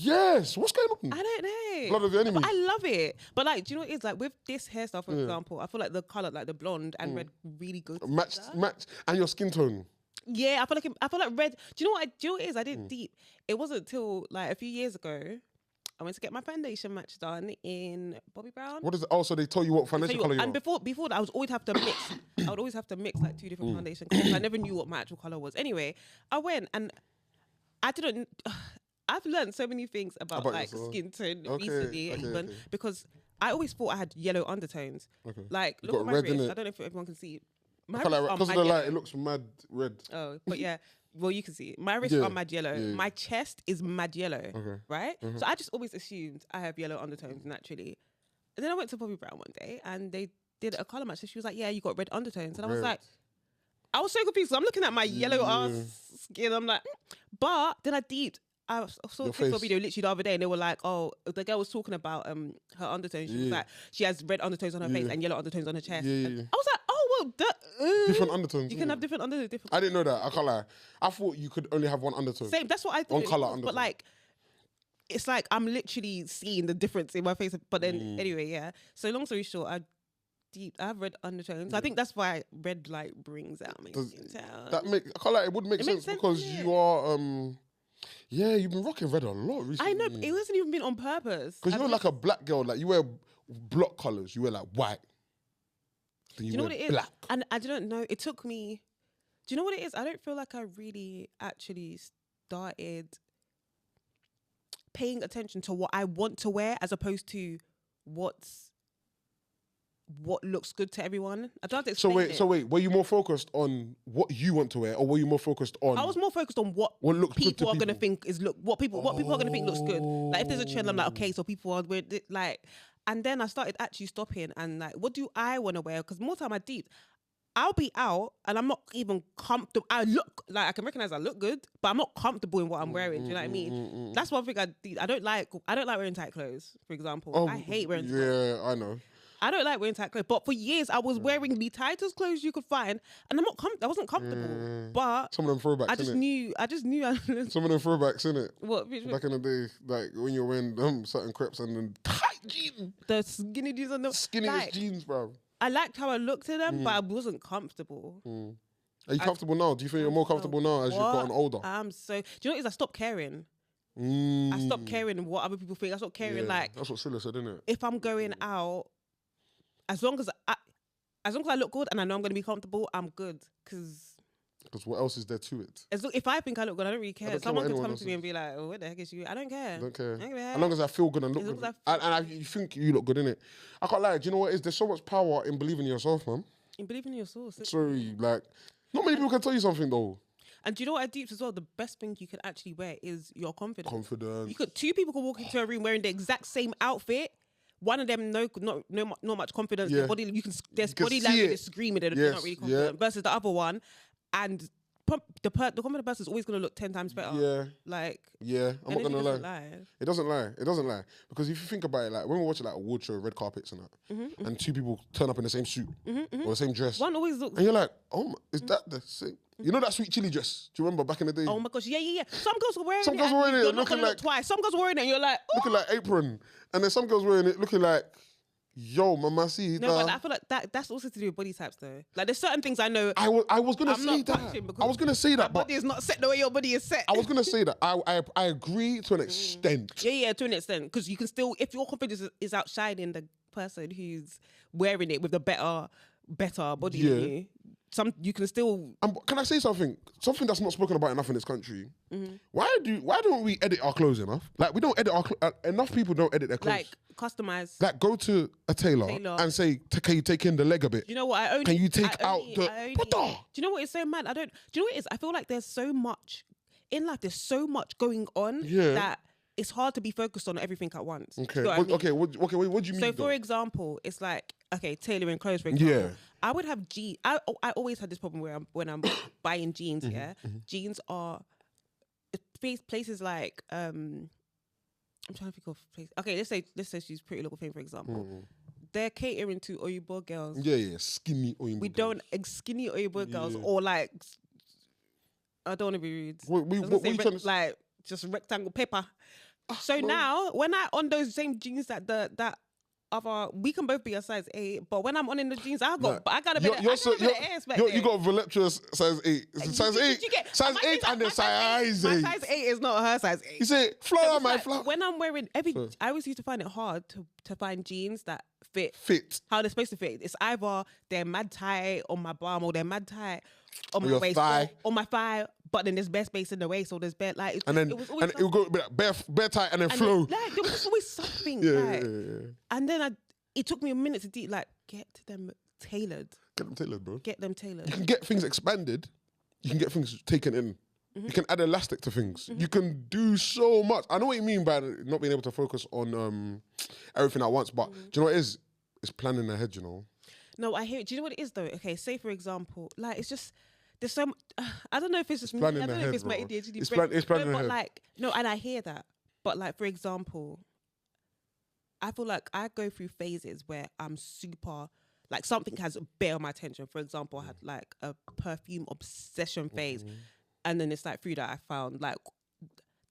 Yes. What's going on? I don't know. Blood of the enemy. But I love it. But like, do you know what it is? Like with this hairstyle, for example, I feel like the colour, like the blonde and red, really good. Match, and your skin tone. Yeah, I feel like red. Do you know what it is? I did deep. It wasn't till like a few years ago. I went to get my foundation match done in Bobbi Brown. What is it? Oh, so they told you what foundation colour you and are. before that, I would always have to mix. I would always have to mix like 2 different foundation colours. I never knew what my actual colour was. Anyway, I went and I didn't. I've learned so many things about like yourself. Skin tone recently, because I always thought I had yellow undertones. Okay. Like look at my wrist. I don't know if everyone can see. Because of the light, it looks mad red. Oh, but yeah. Well, you can see it. My wrists are mad yellow. Yeah. My chest is mad yellow, right? So I just always assumed I have yellow undertones naturally. And then I went to Bobbi Brown one day and they did a colour match. So she was like, yeah, you got red undertones. And I was like, I was so confused. So I'm looking at my yellow ass skin. I'm like, but then I saw a TikTok video literally the other day and they were like, oh, the girl was talking about her undertones. She was like, she has red undertones on her face and yellow undertones on her chest. I was like, oh, well, different undertones. You can have different undertones. I didn't know that. I can't lie. I thought you could only have one undertone. Same. That's what I thought. One colour undertone. But like, it's like I'm literally seeing the difference in my face. But then anyway, yeah. So long story short, I have red undertones. I think that's why red light brings out my skin tone. I can't lie. It would make sense because you are. Yeah, you've been rocking red a lot recently. I know, but it hasn't even been on purpose. Because you're like a black girl. Like you wear block colours. You wear like white. Do you know what it is? Black. And I don't know. It took me. Do you know what it is? I don't feel like I really actually started paying attention to what I want to wear as opposed to what looks good to everyone. I don't have to explain it. So wait, were you more focused on what you want to wear, or were you more focused on? I was more focused on what looks people are gonna think is what people are gonna think looks good. Like if there's a trend, I'm like, okay, so people are wearing it, like, and then I started actually stopping and like, what do I want to wear? Because more time I'll be out and I'm not even comfortable. I look like I can recognize I look good, but I'm not comfortable in what I'm wearing. Do you know what I mean? That's one thing I don't like wearing tight clothes, for example. I hate wearing tight clothes. Yeah, I know. I don't like wearing tight clothes, but for years I was wearing the tightest clothes you could find, and I wasn't comfortable. But some of them throwbacks. I just knew. Some of them throwbacks, innit? What? Back in the day, like when you're wearing certain crepes and then tight jeans, the skinny jeans and the skinniest jeans, bro. I liked how I looked at them, but I wasn't comfortable. Are you comfortable now? Do you think you're more comfortable now as you've gotten older? Do you know what it is? I stopped caring. I stopped caring what other people think. I stopped caring like. That's what Silla said, innit? If I'm going out. As long as I look good and I know I'm going to be comfortable, I'm good. Because what else is there to it? If I think I look good, I don't really care. Someone could come to me and be like, oh, what the heck is you? I don't care. I don't care. As long as I feel good and look good. You think you look good, innit? I can't lie. Do you know what it is? There's so much power in believing in yourself, man. In believing in yourself. Sorry, like, not many people can tell you something, though. And do you know what I deep as well? The best thing you can actually wear is your confidence. Confidence. Two people could walk into a room wearing the exact same outfit. One of them not much confidence. Their body language is screaming. They're not really confident. Versus the other one, and the confident person is always going to look 10 times better. Yeah. I'm not gonna lie. It doesn't lie. Because if you think about it, like when we're watching like award show, red carpets and that, and two people turn up in the same suit or the same dress, one always looks, and you're like, oh, is that the same? You know that sweet chili dress? Do you remember back in the day? Oh my gosh, yeah. Some girls were wearing it. You're looking like twice. Some girls were wearing it, and you're like, oh. Looking like apron, and then some girls wearing it looking like, yo, mamacita. No, but I feel like that's also to do with body types, though. Like there's certain things I know. I was gonna say that. My body is not set the way your body is set. I was gonna say that. I agree to an extent. Yeah, to an extent, because you can still, if your confidence is outshining the person who's wearing it with a better body than you. You can still. Can I say something? Something that's not spoken about enough in this country. Why don't we edit our clothes enough? Like we don't edit enough people don't edit their clothes. Like customize. Like go to a tailor and say, can you take in the leg a bit? You know what? Can you take out the? Do you know what is so mad? Do you know what it is? I feel like there's so much in life. There's so much going on that it's hard to be focused on everything at once. Okay. What do you mean? So for example, it's like, okay, tailoring clothes, for example. Yeah. I would have jeans. I always had this problem where when I'm buying jeans, jeans are places like I'm trying to think of places. Okay, let's say she's Pretty Little Thing, for example. They're catering to Oyibo girls. Yeah, skinny Oyibo. We don't skinny Oyibo girls or like. I don't want to be rude. What you trying to like just rectangle paper. So now, when I on those same jeans that we can both be a size 8, but when I'm on in the jeans, I got a bit of ass back there. You got a voluptuous size 8. Size 8. Size 8 and then size 8. My size 8 is not her size 8. You say, flower, my flower. When I'm wearing I always used to find it hard to find jeans that fit how they're supposed to fit. It's either they're mad tight on my bum or they're mad tight on my waist or my thigh, but then there's bare space in the waist, so there's bare like and then it will go bare tight and then flow. Like there was always something. And then it took me a minute to get them tailored. Get them tailored, bro. Get them tailored. You can get things expanded. You can get things taken in. You can add elastic to things. You can do so much. I know what you mean by not being able to focus on everything at once, but do you know what it is? It's planning ahead, you know? No, I hear it. Do you know what it is though? Okay, say for example, like it's just, there's so I don't know if it's just me. I don't know if it's my ADHD. It's planning ahead. But like, no, and I hear that. But like, for example, I feel like I go through phases where I'm super, like something has a bit of my attention. For example, I had like a perfume obsession phase. And then it's like through that I found like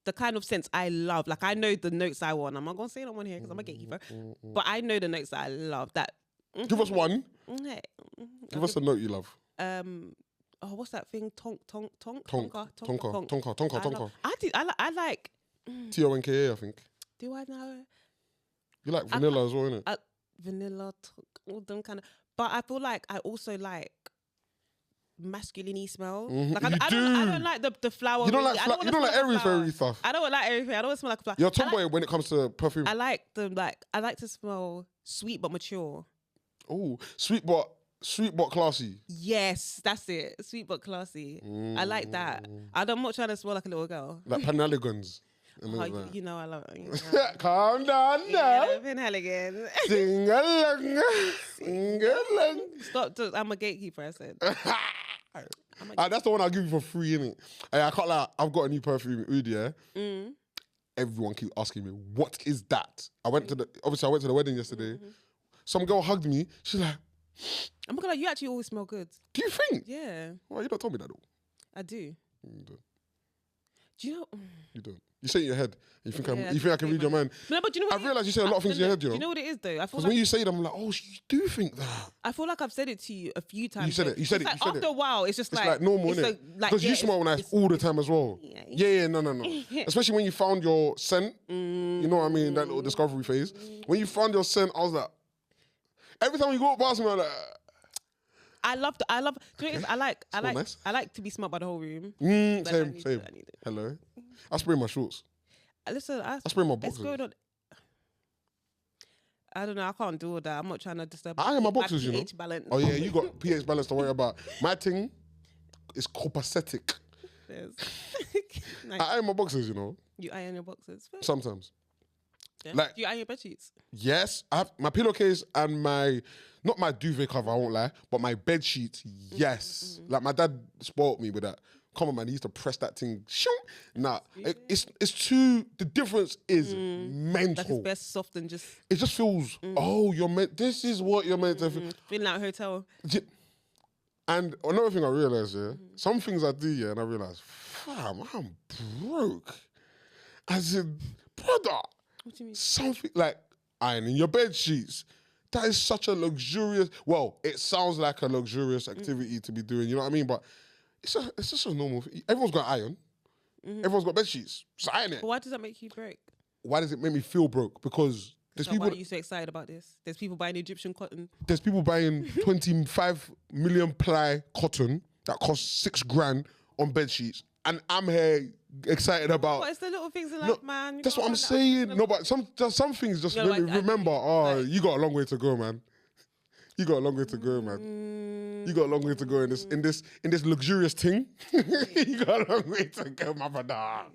the kind of scents I love. Like I know the notes I want. I'm not going to say that one here because I'm a gatekeeper. But I know the notes that I love. That Give us one. Give us a note you love. What's that thing? Tonka. I like Tonka, I think. Do I know? You like vanilla as well, innit? Vanilla, all them kind of. But I feel like I also like masculine-y smell. Like I don't like the flower. You don't like airy fairy stuff. I don't like everything. I don't smell like a flower. You're a tomboy when it comes to perfume. I like to smell sweet but mature. Oh, sweet but classy. Yes, that's it. Sweet but classy. I like that. I'm not trying to smell like a little girl. Like Penhaligons. You know I love it. You know. Calm down now. Penhaligons. Sing along. Sing along. Stop. I'm a gatekeeper, I said. That's the one I'll give you for free, innit? I can't lie, I've got a new perfume, Oud, yeah? Everyone keeps asking me, what is that? I went to the wedding yesterday. Some girl hugged me. She's like, I'm not gonna lie, you actually always smell good. Do you think? Yeah. Well, you don't tell me that though. I do. You don't. Do you know? You don't. You say it in your head. You think I can read your mind. No, but do you know what? I've realised you say a lot of things in your head, you know? Do you know what it is though? I feel like when you say it, I'm like, oh, you do think that. I feel like I've said it to you a few times. You said it. After a while, it's just like normal, innit? Because you smell nice all the time as well. Yeah, no. Especially when you found your scent. You know what I mean? That little discovery phase. When you found your scent, I was like, every time you go past me, I'm like, I love. Do you know what it is? I like to be smelled by the whole room. Same. Hello. I spray my shorts. Listen, I spray my boxers. I don't know. I can't do all that. I'm not trying to disturb. I am my boxers, you know. pH balance. Oh yeah, you got pH balance to worry about. My thing is copacetic. Nice. I iron my boxers, you know. You iron your boxers? Sometimes. Yeah. Like, do you iron your bed sheets? Yes, I have my pillowcase and not my duvet cover, I won't lie, but my bed sheets, yes. Like my dad spoiled me with that. Come on, man, he used to press that thing. Nah, it's too, the difference is mental. Like it's best soft and just... It just feels, this is what you're meant to feel. Feeling like a hotel. And another thing I realised, some things I do, and I realise, fam, I'm broke. As in, brother, what do you mean? Something like ironing your bed sheets. That is such a luxurious, it sounds like a luxurious activity to be doing, you know what I mean? But it's just a normal thing. Everyone's got iron. Everyone's got bed sheets. Just iron it. But why does that make you broke? Why does it make me feel broke? Because there's people... Why are you so excited about this? There's people buying Egyptian cotton. There's people buying 25 million ply cotton that costs $6,000 on bed sheets. And I'm here excited about... But it's the little things in life, man. That's what I'm saying. No, but some things just make me remember, you got a long way to go, man. You got a long way to go, man. You got a long way to go in this luxurious thing. You got a long way to go, my brother.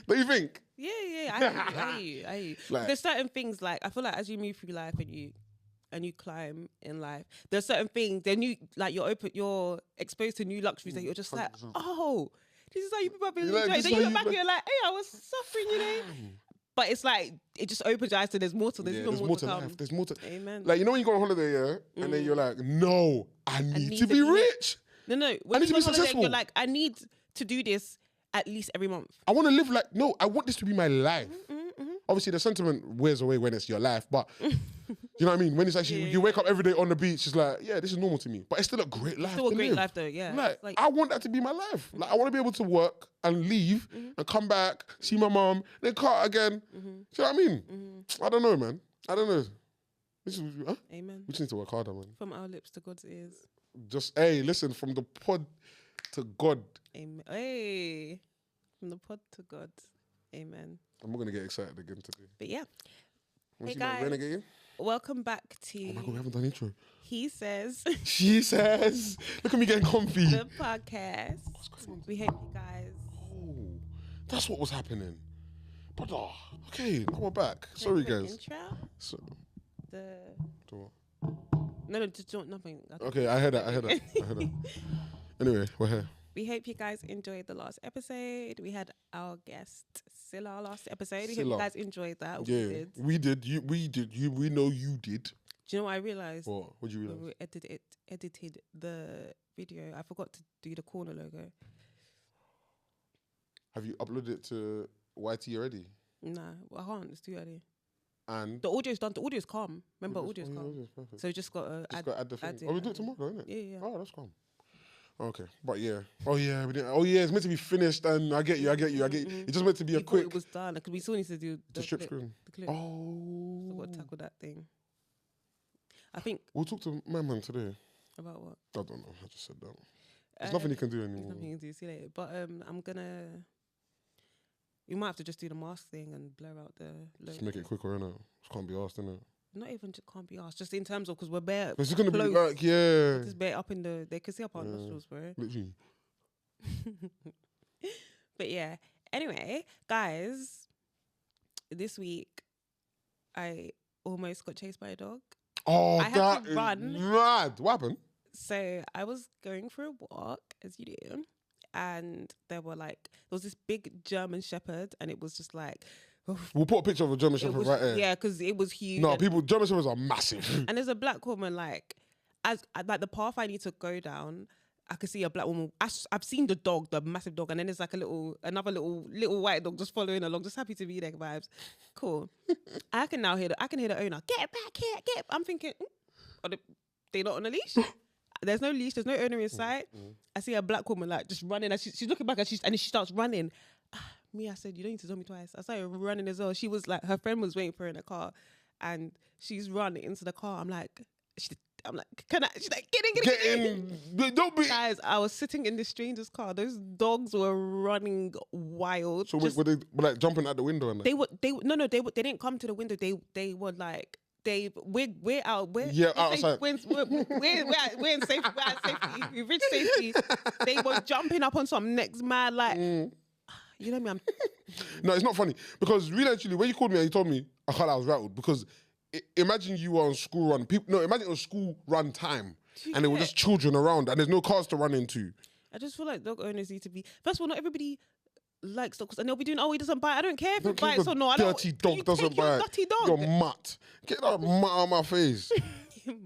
Don't you think? Yeah. I hear you. Like, there's certain things, like, I feel like as you move through life and you climb in life, there's certain things, then you're exposed to new luxuries that you're just like, oh, this is how you people have been enjoying. Then you look back and you're like, hey, I was suffering, you know? But it's like, it just opens your eyes to there's more to this. There's more to life. There's more to... Amen. Like, you know when you go on holiday, and then you're like, no, I need to be rich. No. When you go on holiday, you're like, I need to do this. at least every month. I want to live like, no, I want this to be my life. Obviously, the sentiment wears away when it's your life, but you know what I mean? When it's actually, you wake up every day on the beach, it's like, yeah, this is normal to me. But it's still a great life. Still a great life though, yeah. Like, I want that to be my life. Like, I want to be able to work and leave and come back, see my mom, then cut again. Do you know what I mean? I don't know, man. I don't know. Amen. We just need to work harder, man. From our lips to God's ears. Just, hey, listen, from the pod to God. Amen. Hey, from the pod to God. Amen. I'm not going to get excited again today. But yeah. Hey, guys. Renegade? Welcome back to... Oh my God, we haven't done intro. He says... She says... Look at me getting comfy. The podcast. What's going on? We hope you guys... Oh, that's what was happening. But, okay, now we're back. Sorry, guys. Intro? So, The... what? No, just nothing. Okay, I heard that. Anyway, we're here. We hope you guys enjoyed the last episode. We had our guest Silla last episode. We hope Silla. you guys enjoyed that. Yeah, we did. We know you did. Do you know what I realised? What did you realise? When we edited the video, I forgot to do the corner logo. Have you uploaded it to YT already? Nah, I can't. It's too early. And the audio's done. The audio's calm. Remember, audio's calm. Audio's perfect. So you just got to add the thing. Oh, we do it tomorrow, isn't it? Yeah. Oh, that's calm. Okay, but yeah. Oh yeah, we didn't. Oh yeah, it's meant to be finished, and I get you. It's just meant to be a quick. It was done because we still need to do the strip screen. The clip. Oh. So got to tackle that thing. I think we'll talk to my man today. About what? I don't know. I just said that. There's nothing he can do anymore. There's nothing you can do. See you later. But I'm gonna. You might have to just do the mask thing and blur out the logo. Just make it quicker, innit? Just can't be asked, innit? Not even just can't be asked. Just in terms of because we're bare. It's gonna be like just bare up in the. They can see up our nostrils, bro. Literally. But yeah. Anyway, guys, this week I almost got chased by a dog. Oh, I had to run. Mad. What happened? So I was going for a walk, as you do, and there was this big German Shepherd, and it was just like. We'll put a picture of a German Shepherd right here. Yeah, because it was huge. No, German Shepherds are massive. And there's a black woman, as the path I need to go down, I could see a black woman. I've seen the dog, the massive dog, and then there's like another little white dog just following along, just happy to be there vibes. Cool. I can hear the owner, get back here, get. I'm thinking, are they not on a leash? There's no leash, there's no owner in sight. I see a black woman just running, and she's looking back, and she starts running. Me, I said, you don't need to tell me twice. I started running as well. She was her friend was waiting for her in the car, and she's running into the car. I'm like, can I? She's like, get in. Don't be. Guys, I was sitting in this stranger's car. Those dogs were running wild. So were they jumping out the window? And they didn't come to the window. They were like. We're out. Outside. We're in safety. We're at safety. We've reached safety. They were jumping up on some next man You know me. No, it's not funny because really, actually, when you called me and you told me, I was rattled because imagine you were on school run. Imagine it was school run time and there were just children around and there's no cars to run into. I just feel like dog owners need to be. First of all, not everybody likes dogs, and they'll be doing. He doesn't bite. I don't care if he bites or not. Dirty dog doesn't bite. Dirty dog. You're mutt. Get that mutt out of my face.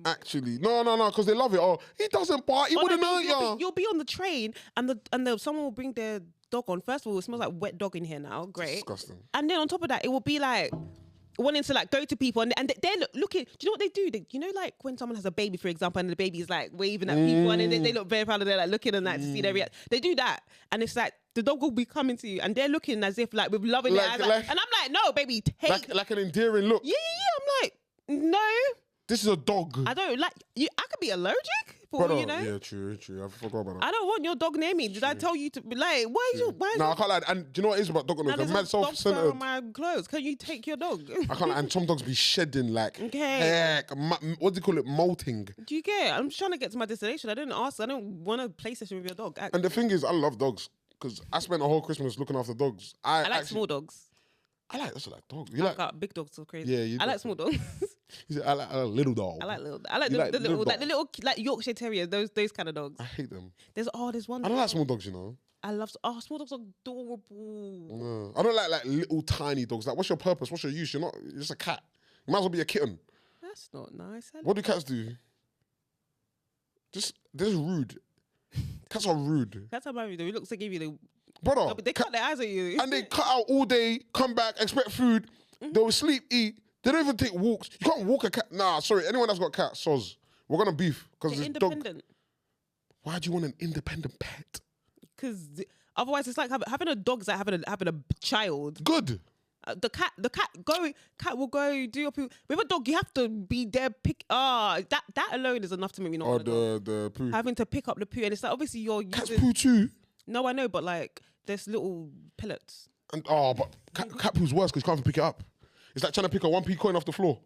Actually, no, because they love it. Oh, he doesn't bite. He wouldn't hurt you. You'll be on the train, and someone will bring their dog on. First of all, it smells like wet dog in here now. Great, disgusting. And then on top of that, it will be like wanting to go to people, and they're looking. Do you know what they do? You know, like when someone has a baby, for example, and the baby is like waving at people, and then they look very proud, and they're like looking and to see their reaction. They do that, and it's like the dog will be coming to you, and they're looking as if with loving their eyes, and I'm like, no, baby, take like an endearing look. Yeah. I'm like, no. This is a dog. I don't like you. I could be allergic. Brother, yeah, true. I forgot about that. I don't want your dog near me. Did I tell you to be like? Why is your? No, I can't lie. And do you know what it is about dog owners? They're mad self-centered. On my clothes. Can you take your dog? I can't. And some dogs be shedding what do you call it? Molting. Do you get? I'm just trying to get to my destination. I didn't ask. I don't want a PlayStation with your dog. And the thing is, I love dogs because I spent a whole Christmas looking after dogs. I like small dogs. I like dogs. You like big dogs? So crazy. Yeah, I like small dogs. I like a little dog. I like the little Yorkshire Terrier. Those kind of dogs. I hate them. There's one. I don't like small dogs. You know. I love small dogs are adorable. No, I don't like little tiny dogs. Like, what's your purpose? What's your use? You're just a cat. You might as well be a kitten. That's not nice. What do cats do? They're just rude. Cats are rude. Cats are rude. He looks like give you brother. No, but they cut their eyes at you. And they cut out all day, come back, expect food. They will sleep, eat. They don't even take walks. You can't walk a cat. Nah, sorry. Anyone that's got cats, soz. We're gonna beef because They're this dog. independent. Why do you want an independent pet? Because otherwise, it's like having a dog is like having a child. Good. The cat will go do your poo. With a dog, you have to be there. That alone is enough to make me not. Or the poo. Having to pick up the poo, and it's like obviously you're Cats using. poo too. No, I know, but like there's little pellets. And but cat poo's worse because you can't even pick it up. It's like trying to pick a 1p coin off the floor.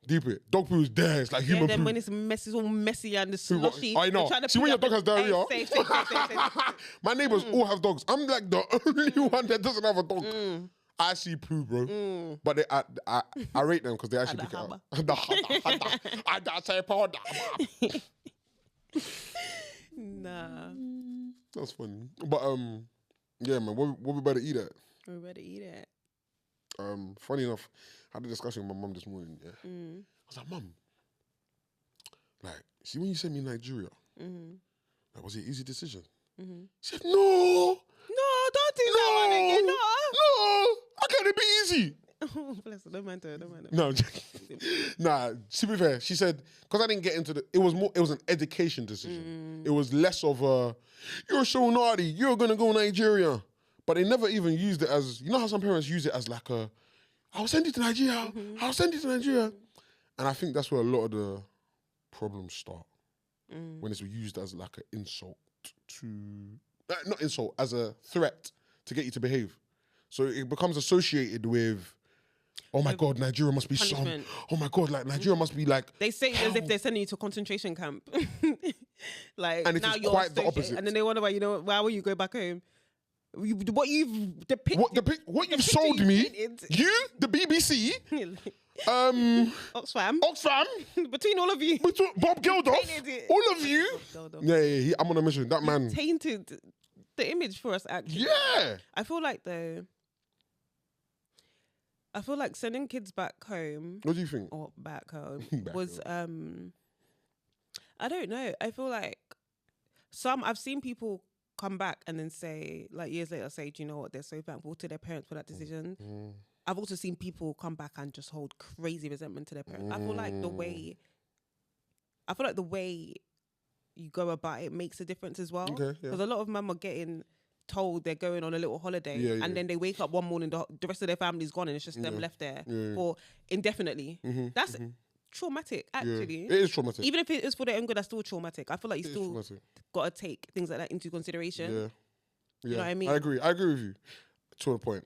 Deep it. Dog poo is there. It's like human then poo. when it's messy, it's all messy and the slushy. I know. See when your dog has diarrhea. Safe. My neighbours all have dogs. I'm like the only one that doesn't have a dog. I see poo, bro. But I rate them because they actually pick it up. Nah. That's funny. But yeah, man. What we better eat at? We better eat it. Funny enough, I had a discussion with my mum this morning. Yeah, I was like, Mum, like, see when you sent me Nigeria, like, was it an easy decision? She said, No, don't do that one again. No, how can it be easy? Bless her, don't mind her. No, I'm joking. Nah, to be fair, she said, because I didn't get into it was an education decision. It was less of a, you're so naughty, you're gonna go Nigeria. But they never even used it as, you know how some parents use it as like I'll send you to Nigeria, I'll send you to Nigeria. And I think that's where a lot of the problems start. When it's used as like an insult to, not insult, as a threat to get you to behave. So it becomes associated with, oh my God, Nigeria must be punishment. Oh my God, like Nigeria must be like. They say it as if they're sending you to a concentration camp. Like, and now it's you're quite the opposite. And then they wonder why will you go back home? What you've depicted. What you've sold me, you, the BBC, Oxfam, between all of you, Bob Geldof, all of you. Yeah, I'm on a mission. That man tainted the image for us. Actually, yeah. I feel like sending kids back home. What do you think? Or back home was I don't know. I feel like I've seen people come back and then say, like years later, say, do you know what? They're so thankful to their parents for that decision. I've also seen people come back and just hold crazy resentment to their parents. I feel like the way you go about it makes a difference as well. Because a lot of them are getting told they're going on a little holiday and then they wake up one morning, the rest of their family's gone and it's just them left there for indefinitely. That's traumatic, actually. It is traumatic. Even if it is for their own good, that's still traumatic. I feel like you still got to take things like that into consideration. You know what I mean? I agree with you to a point.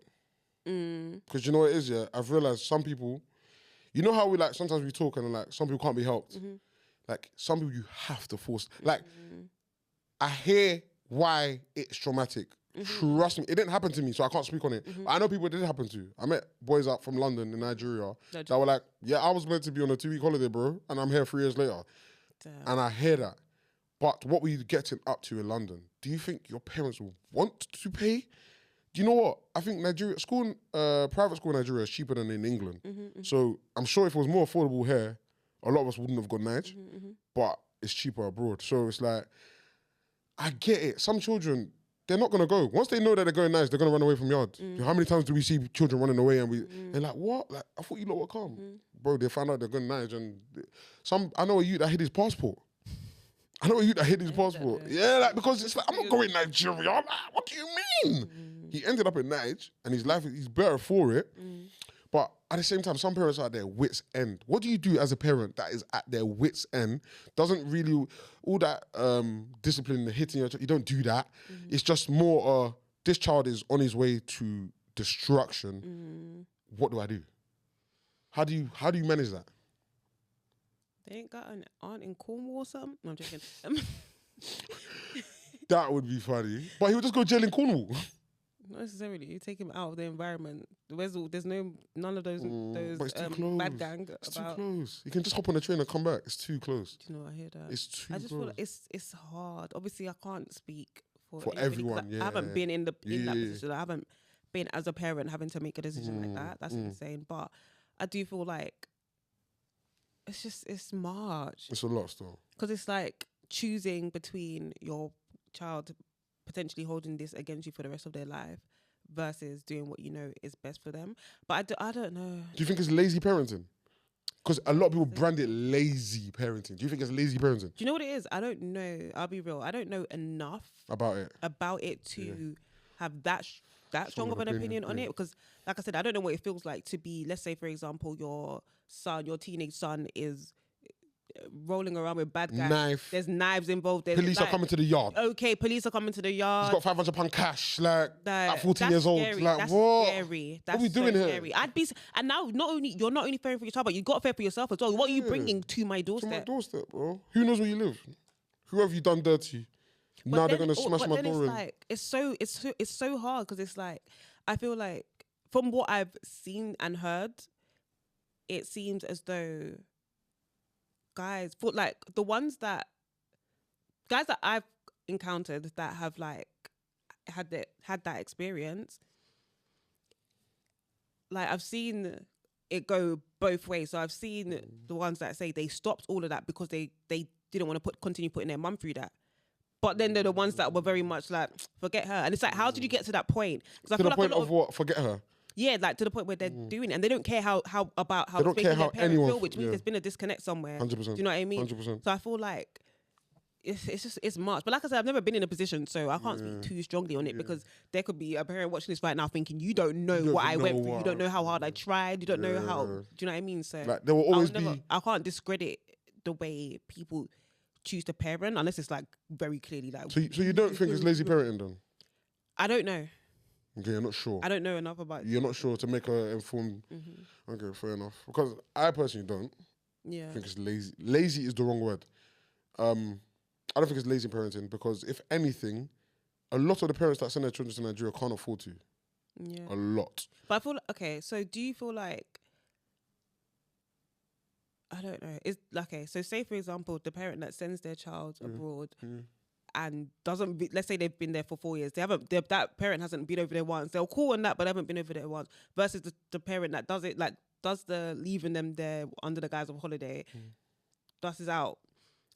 Because you know what it is, I've realised some people, you know how we like, sometimes we talk and like, some people can't be helped. Like, some people you have to force. Like, I hear why it's traumatic. Trust me, it didn't happen to me, so I can't speak on it. But I know people it did happen to. I met boys out from London in Nigeria that were like, yeah, I was meant to be on a 2-week holiday, bro, and I'm here 3 years later. Damn. And I hear that. But what were you getting up to in London? Do you think your parents will want to pay? Do you know what? I think Nigeria, private school in Nigeria is cheaper than in England. So I'm sure if it was more affordable here, a lot of us wouldn't have gone Nige. But it's cheaper abroad. So it's like, I get it. Some children, they're not going to go. Once they know that they're going nice, they're going to run away from yard. How many times do we see children running away and they're like, what? Like, I thought you lot were calm. Bro, they found out they're going nice and I know a youth that hid his passport. Yeah, like, because it's like, I'm not going Nigeria. Like, what do you mean? He ended up in Nigeria and his life, he's better for it. But at the same time, some parents are at their wits' end. What do you do as a parent that is at their wits' end? Doesn't really, all that discipline, hitting your child, you don't do that. It's just more, this child is on his way to destruction. What do I do? How do you manage that? They ain't got an aunt in Cornwall or something? No, I'm joking. That would be funny. But he would just go jail in Cornwall. Not necessarily. You take him out of the environment. There's none of those but it's too close. bad gang. It's too close. You can just hop on a train and come back. It's too close. Do you know, I hear that. It's too close. I just feel like it's hard. Obviously, I can't speak for everyone. Yeah, I haven't been in that position. I haven't been as a parent having to make a decision like that. That's insane. But I do feel like it's much. It's a lot still. Because it's like choosing between your child potentially holding this against you for the rest of their life versus doing what you know is best for them. But I don't know. Do you think it's lazy parenting? Because a lot of people brand it lazy parenting. Do you think it's lazy parenting? Do you know what it is? I don't know. I'll be real. I don't know enough about it to have that strong of an opinion on it. Because, like I said, I don't know what it feels like to be, let's say, for example, your teenage son is rolling around with bad guys. Knife. There's knives involved. Police are coming to the yard. Okay, police are coming to the yard. He's got £500 cash, at 14 years old. Scary. Like, that's what? Scary. That's what are we doing here? Scary. And now you're not only fearing for your child, but you got to fear for yourself as well. What are you bringing to my doorstep? To my doorstep, bro. Who knows where you live? Who have you done dirty? But now they're gonna smash my door in. Like, it's so hard because it's like, I feel like from what I've seen and heard, it seems as though guys that I've encountered that have like had that experience, like I've seen it go both ways. So I've seen the ones that say they stopped all of that because they didn't want to continue putting their mum through that. But then they're the ones that were very much like, forget her. And it's like, how did you get to that point? To the point of what? Forget her? Yeah, like to the point where they're doing it, and they don't care how they don't care how parents anyone feel, which means there's been a disconnect somewhere. 100%. Do you know what I mean? 100%. So I feel like it's much. But like I said, I've never been in a position, so I can't speak too strongly on it because there could be a parent watching this right now thinking, you don't know what I went through, you don't know how hard I tried, you don't know how. Do you know what I mean? So like there will always I can't discredit the way people choose to parent unless it's like very clearly like. So you don't think it's lazy parenting then? I don't know. Okay, you're not sure. I don't know enough about it. You're not sure to make an informed. Okay, fair enough. Because I personally don't. Yeah. Think it's lazy. Lazy is the wrong word. I don't think it's lazy parenting because if anything, a lot of the parents that send their children to Nigeria can't afford to. Yeah. A lot. But I feel like, okay. So do you feel like? I don't know. It's okay. So say for example, the parent that sends their child abroad. And let's say they've been there for 4 years. That parent hasn't been over there once. They'll call on that, but they haven't been over there once. Versus the parent that does it, like does the leaving them there under the guise of holiday, dusses out,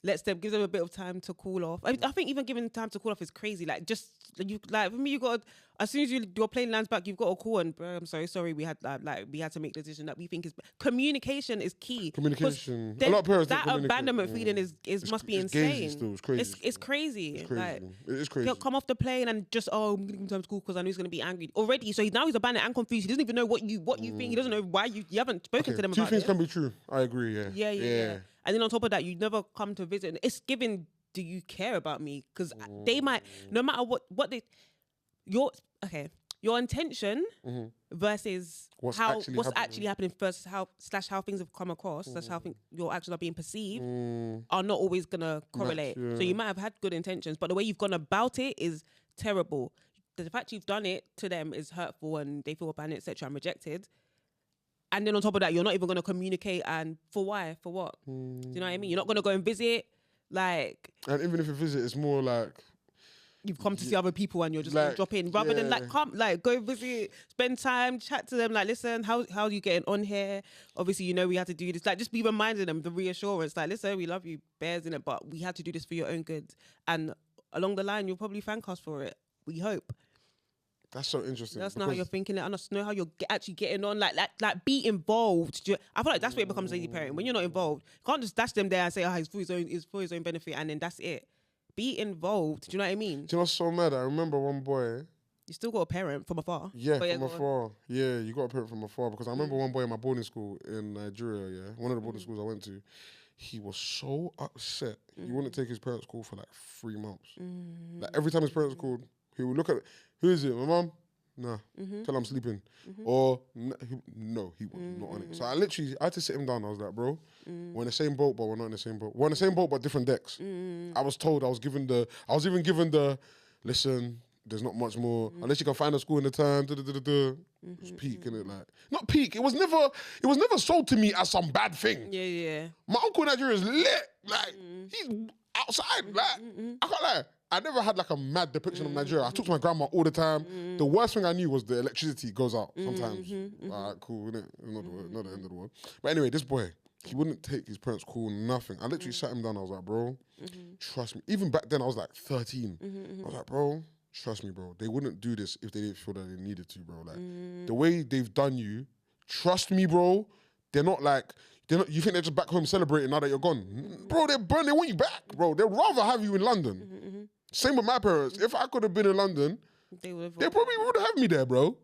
gives them a bit of time to cool off. I think even giving time to cool off is crazy. Like for me, you got as soon as your plane lands back, you've got to call and bro, I'm sorry, we had to make the decision that we think is communication is key. Communication. A lot of parents that abandonment feeling must be insane. It's crazy. It's crazy. It's crazy. Like, it is crazy. He'll come off the plane and just I'm gonna give him time to school because I know he's gonna be angry already. So now he's abandoned and confused. He doesn't even know what you think. He doesn't know why you haven't spoken to them about it. Two things can be true. I agree. Yeah. And then on top of that, you never come to visit. It's given. Do you care about me? Because they might, no matter what they, your intention versus what's actually happening versus how things have come across, slash how your actions are being perceived are not always gonna correlate. So you might have had good intentions, but the way you've gone about it is terrible. The fact you've done it to them is hurtful and they feel abandoned, etc. and rejected. And then on top of that, you're not even going to communicate. And for why? For what? Do you know what I mean? You're not going to go and visit. Like, and even if you visit, it's more like you've come to see other people and you're just going to drop in rather than go visit, spend time, chat to them. Like, listen, how are you getting on here? Obviously, we had to do this. Like, just be reminding them the reassurance. Like, listen, we love you, bears in it, but we had to do this for your own good. And along the line, you'll probably thank us for it. We hope. That's so interesting. That's not how you're thinking it. I just know how you're actually getting on. Like be involved. I feel like that's where it becomes lazy parenting. When you're not involved, you can't just dash them there and say, it's for his own benefit, and then that's it. Be involved. Do you know what I mean? Do you know what's so mad? I remember one boy. You still got a parent from afar. Yeah, from afar. Yeah, you got a parent from afar because I remember one boy in my boarding school in Nigeria. Yeah, one of the boarding schools I went to. He was so upset. He wouldn't take his parents' call for like 3 months. Like every time his parents called, he would look at it. Who is it? My mum? Nah. Tell I'm sleeping. Or no, he was not on it. So I had to sit him down. I was like, bro, we're in the same boat, but we're not in the same boat. We're in the same boat, but different decks. I was told, I was even given the, listen, there's not much more, unless you can find a school in the time, It's peak, innit? Like, not peak. It was never sold to me as some bad thing. Yeah. My uncle in Nigeria is lit. Like, he's outside. Like, I can't lie. I never had like a mad depiction of Nigeria. I talked to my grandma all the time. The worst thing I knew was the electricity goes out sometimes. All right, cool, innit? Not the end of the world. But anyway, this boy, he wouldn't take his parents' call, nothing. I literally sat him down. I was like, bro, trust me. Even back then, I was like 13. I was like, bro, trust me, bro, they wouldn't do this if they didn't feel that they needed to, bro. Like, the way they've done you, trust me, bro, they're not like, you think they're just back home celebrating now that you're gone? Bro, they want you back, bro. They'd rather have you in London. Same with my parents. If I could have been in London, they probably would have me there, bro. Do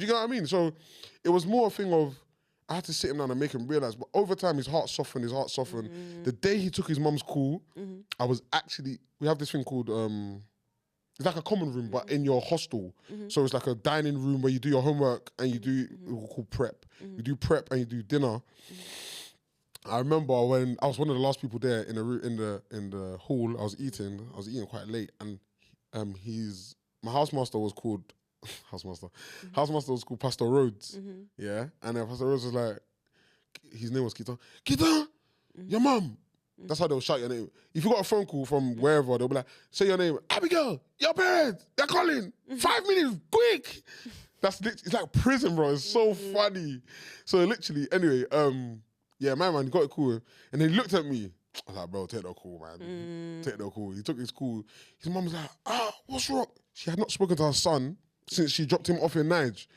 you get what I mean? So it was more a thing of, I had to sit him down and make him realise. But over time, his heart softened. The day he took his mum's call, I was actually, we have this thing called, it's like a common room, but in your hostel. So it's like a dining room where you do your homework and you do, we call prep. You do prep and you do dinner. I remember when I was one of the last people there in the hall, I was eating quite late, and my housemaster was called Housemaster was called Pastor Rhodes. Yeah. And then Pastor Rhodes was like, his name was Kita. Kita, your mum. That's how they'll shout your name. If you got a phone call from wherever, they'll be like, say your name, Abigail, your parents, they're calling. 5 minutes, quick. It's like prison, bro. It's so funny. So literally, anyway, yeah, my man got a call, and he looked at me. I was like, bro, take the call, man. Take the call. He took his call. His mum was like, what's wrong? She had not spoken to her son since she dropped him off in Nige.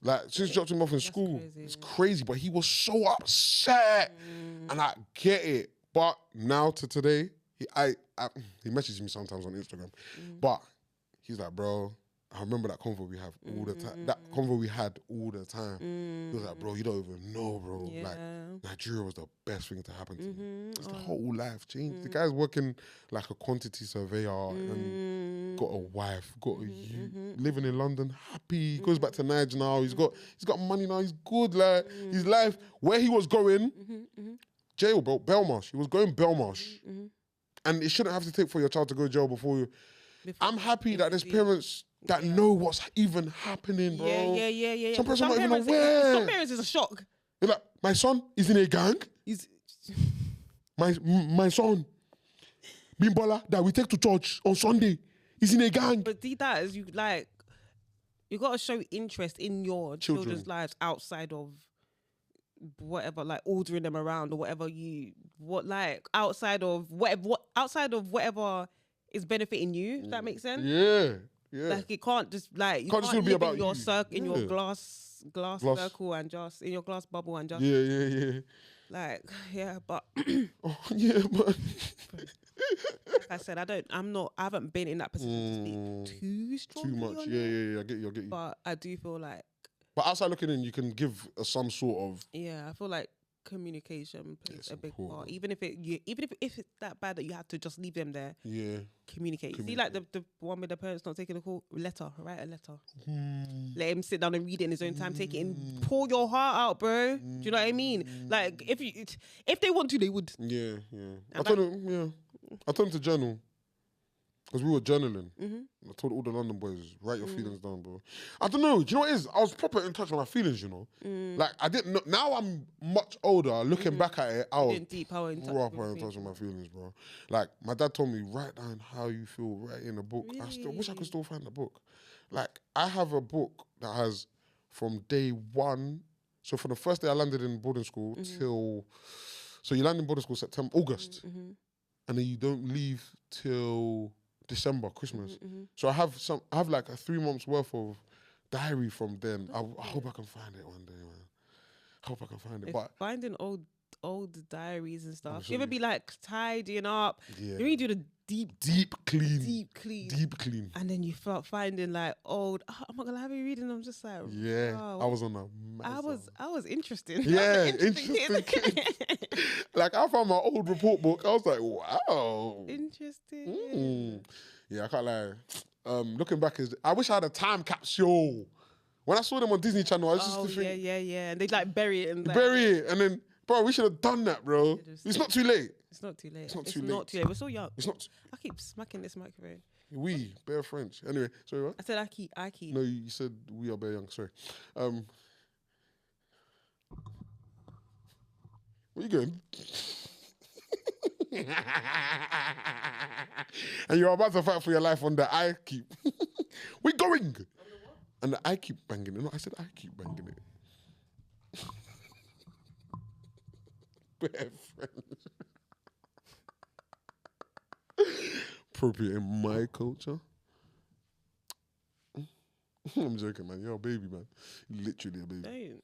Like, since she dropped him off in school. Crazy. It's crazy, but he was so upset. And I get it. But now to today, he messages me sometimes on Instagram. But he's like, bro, I remember that convo we have all the time. That convo we had all the time. He was like, bro, you don't even know, bro. Yeah. Like, Nigeria was the best thing to happen to me. It's the whole life changed. The guy's working like a quantity surveyor and got a wife, got a youth, living in London, happy. He goes back to Nigeria now. He's got money now. He's good. Like, his life, where he was going, jail, bro, Belmarsh. He was going Belmarsh. And it shouldn't have to take for your child to go to jail before you. I'm happy that there's parents that know what's even happening, bro. Yeah. Some parents are not even aware. Some parents is a shock. They're like, my son is in a gang. My son, Bimbola, that we take to church on Sunday, is in a gang. But that is, you got to show interest in your children's lives outside of whatever, like ordering them around or whatever outside of whatever is benefiting you. Does that make sense? Yeah. Like, it can't just you can't just be about in your you. in your glass circle and just in your glass bubble and just like but oh, yeah, but like I said, I haven't been in that position to speak too strongly. Too much. Yeah. I get you. But I do feel like, but outside looking in, you can give some sort of. Yeah, I feel like communication plays a big part. Even if it's that bad that you have to just leave them there. Yeah. Communicate. See, like the one with the parents not taking a call. Write a letter. Let him sit down and read it in his own time. Take it and pour your heart out, bro. Do you know what I mean? Like, if they want to, they would. Yeah. I told him to journal. Because we were journaling. I told all the London boys, write your feelings down, bro. I don't know. Do you know what it is? I was proper in touch with my feelings, you know? Like, I didn't know. Now I'm much older. Looking back at it, I was proper in touch with my feelings, bro. Like, my dad told me, write down how you feel, write in a book. Really? I still wish I could still find the book. Like, I have a book that has, from day one, so from the first day I landed in boarding school till... So you land in boarding school August. And then you don't leave till... December, Christmas. So I have like a 3 months worth of diary from then. I hope I can find it one day, man. I hope I can find it. But finding old diaries and stuff. You ever be like tidying up? Yeah. You do the deep clean. And then you start finding like old. I'm not gonna have you reading. I'm just like, wow. I was on a. I was interesting. Yeah, interesting. Like, I found my old report book. I was like, wow, interesting. Yeah, I can't lie. Looking back, I wish I had a time capsule. When I saw them on Disney Channel, I was just thinking, yeah, and they like bury it and then, bro, we should have done that, bro. It's not too late. It's not too late. It's not too late. We're so young. I keep smacking this microphone. We, bare French. Anyway, sorry, what? I said I keep. No, you said we are bare young. Sorry. Where you going? And you're about to fight for your life on the I keep. We're going. And the I keep banging it. No, I said I keep banging it. Bare French. Appropriate in my culture. I'm joking, man. You're a baby, man. Literally a baby. Don't.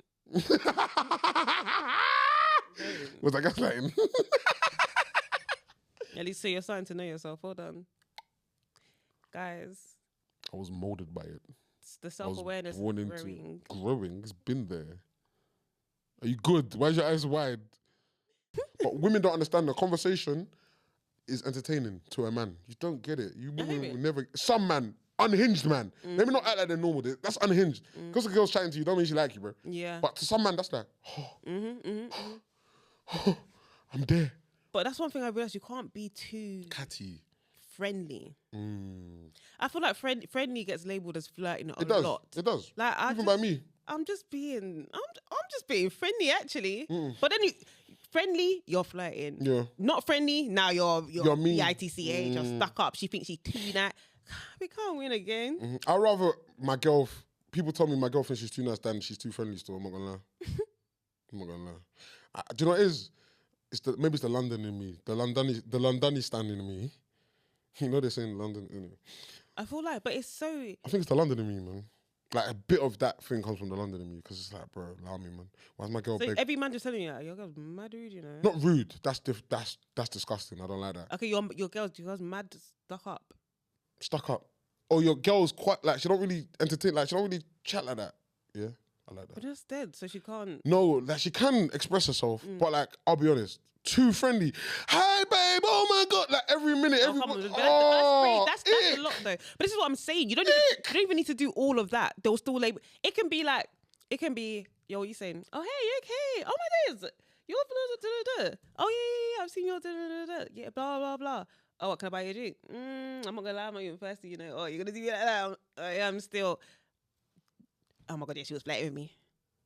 Was that gaslighting? At least so you're starting to know yourself. Hold on. Guys. I was molded by it. It's the self-awareness growing. Growing. It's been there. Are you good? Why is your eyes wide? But women don't understand the conversation is entertaining to a man. You don't get it. You women will never... Some man, unhinged man. Let me not act like they're normal. That's unhinged. Because the girl's chatting to you, don't mean she like you, bro. Yeah. But to some man, that's like, I'm there. But that's one thing I realised. You can't be too... Catty. Friendly. I feel like friendly gets labelled as flirting a lot. It does. Like, even by me. I'm just being friendly, actually. But then friendly, you're flirting. Yeah. Not friendly, now you're mean. BITCH, you're stuck up. She thinks she's too nice. We can't win again. I'd rather my girl... People tell me my girl thinks she's too nice than she's too friendly still. I'm not gonna lie. I'm not gonna lie. Do you know what it is? Maybe it's the London in me. The Londoni standing in me. You know they're saying London, innit? I feel like, but it's so... I think it's the London in me, man. Like, a bit of that thing comes from the London in me, because it's like, bro, allow me, man. Why's my girl beg? Every man just telling you, your girl's mad rude, you know? Not rude. That's disgusting. I don't like that. Okay, your girl's mad stuck up. Stuck up. Oh, your girl's quite, like, she don't really entertain, like, she don't really chat like that. Yeah, I like that. But that's dead, so she can't... No, like, she can express herself, but, like, I'll be honest, too friendly. Hi, babe. Oh my God. Like every minute, that's a lot though. But this is what I'm saying. You don't even need to do all of that. They'll still label. It can be, yo, what are you saying? Oh, hey, you okay? Oh my days. You're oh yeah, I've seen your yeah, blah blah blah. Oh, what, can I buy you a drink? I'm not gonna lie, I'm not even thirsty, you know. Oh, you're gonna do me like that? I'm still. Oh my God, yeah, she was flirting with me.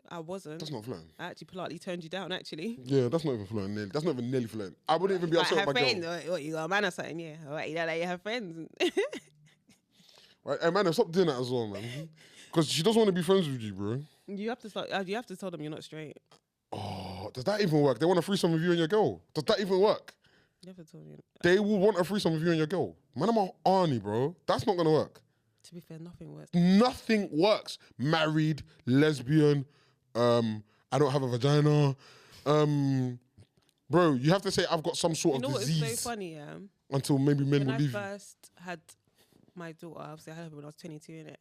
I wasn't. That's not flirting. I actually politely turned you down, actually. Yeah, that's not even flirting. Nearly. That's not even nearly flirting. I wouldn't even be upset with my friends. girl. What, you got a man or something? Yeah. All right, you don't like you have friends. Right, hey, man, stop doing that as well, man. Because she doesn't want to be friends with you, bro. You have to start. You have to tell them you're not straight. Oh, does that even work? They want a threesome with you and your girl. Does that even work? You have to tell them. They will want a threesome with you and your girl. Man, I'm an Arnie, bro. That's not gonna work. To be fair, nothing works. Nothing works. Married, lesbian, I don't have a vagina. Bro, you have to say I've got some sort of disease. What's so funny, yeah? Until maybe men will leave you. When I first had my daughter, obviously I had her when I was 22, innit?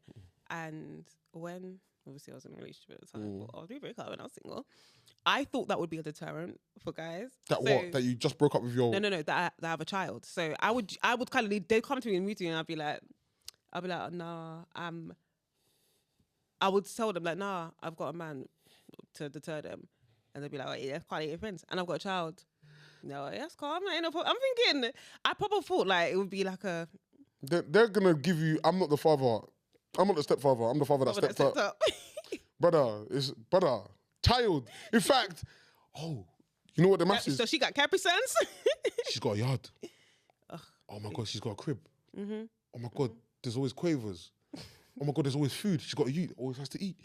And when, obviously I was in a relationship at the time, but I was break up when I was single. I thought that would be a deterrent for guys. That you just broke up with your... No, that I have a child. So I would kind of, they'd come to me in meeting and I'd be like, nah, I would tell them like, nah, I've got a man, to deter them. And they'd be like, yeah, can't eat your friends. And I've got a child. No, that's calm. I'm thinking, I probably thought like it would be like a... They're going to give you, I'm not the father. I'm not the stepfather. I'm the father that stepped up. Brother, child. In fact, you know what the maths is? So she got Capri Suns? She's got a yard. Oh my God, she's got a crib. Oh my God, there's always quavers. Oh my God, there's always food. She's got a youth, always has to eat.